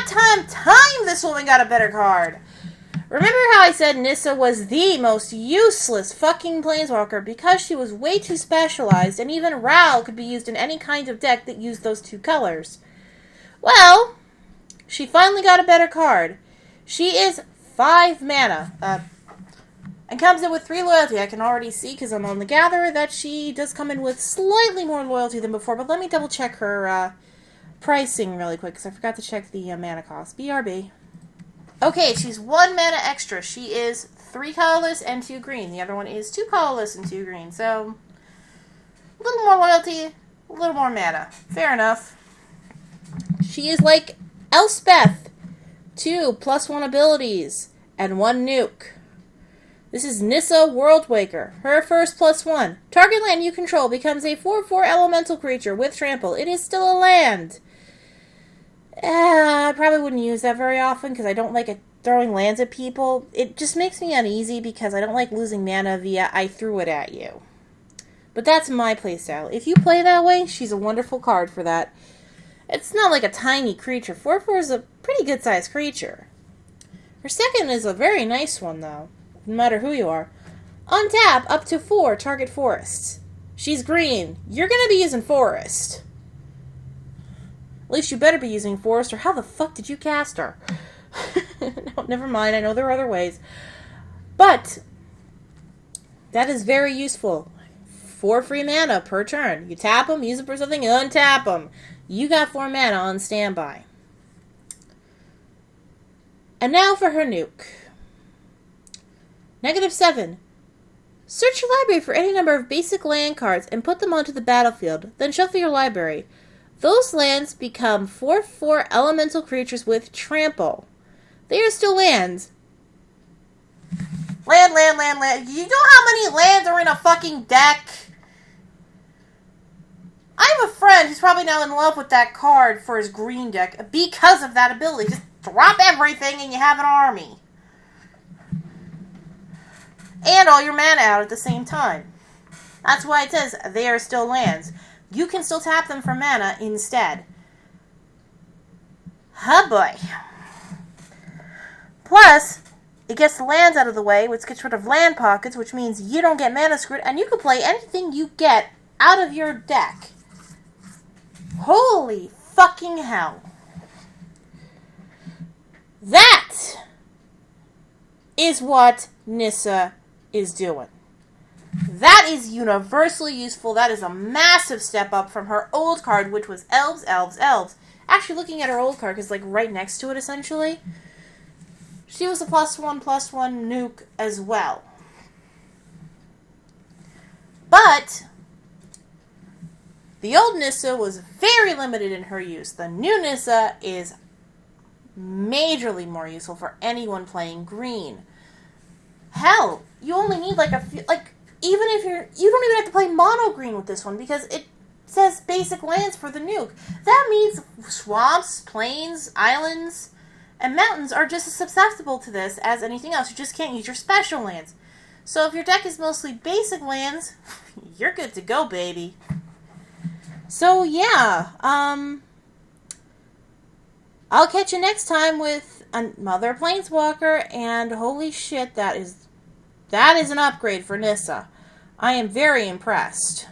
Time this woman got a better card. Remember how I said Nissa was the most useless fucking planeswalker because she was way too specialized, and even Ral could be used in any kind of deck that used those two colors? Well, she finally got a better card. She is 5 mana, and comes in with 3 loyalty. I can already see, because I'm on the Gatherer, that she does come in with slightly more loyalty than before, but let me double check her pricing really quick, because I forgot to check the mana cost. BRB. Okay, she's 1 mana extra. She is 3 colorless and 2 green. The other one is 2 colorless and 2 green. So, a little more loyalty, a little more mana. Fair enough. She is like Elspeth. 2 +1 abilities and 1 nuke. This is Nissa Worldwaker. Her first +1. Target land you control becomes a 4/4 elemental creature with trample. It is still a land. I probably wouldn't use that very often because I don't like throwing lands at people. It just makes me uneasy because I don't like losing mana via I threw it at you. But that's my playstyle. If you play that way, she's a wonderful card for that. It's not like a tiny creature. 4/4 is a pretty good sized creature. Her second is a very nice one though, no matter who you are. Untap up to 4 target forests. She's green. You're going to be using forest. At least you better be using forest, or how the fuck did you cast her? No, never mind. I know there are other ways. But that is very useful. 4 free mana per turn. You tap them, use it for something, untap them. You got 4 mana on standby. And now for her nuke. -7. Search your library for any number of basic land cards and put them onto the battlefield. Then shuffle your library. Those lands become 4/4 elemental creatures with trample. They are still lands. Land. You know how many lands are in a fucking deck? I have a friend who's probably now in love with that card for his green deck because of that ability. Just drop everything and you have an army. And all your mana out at the same time. That's why it says they are still lands. You can still tap them for mana instead. Huh boy. Plus, it gets the lands out of the way, which gets rid of land pockets, which means you don't get mana screwed, and you can play anything you get out of your deck. Holy fucking hell. That is what Nissa is doing. That is universally useful. That is a massive step up from her old card, which was Elves. Actually, looking at her old card, because like right next to it, essentially, she was a +1/+1 nuke as well. But the old Nissa was very limited in her use. The new Nissa is majorly more useful for anyone playing green. Hell, you only need like a few, even if you don't even have to play mono green with this one because it says basic lands for the nuke. That means swamps, plains, islands, and mountains are just as susceptible to this as anything else. You just can't use your special lands. So if your deck is mostly basic lands, you're good to go, baby. So yeah, I'll catch you next time with another Planeswalker, and holy shit, that is an upgrade for Nissa. I am very impressed.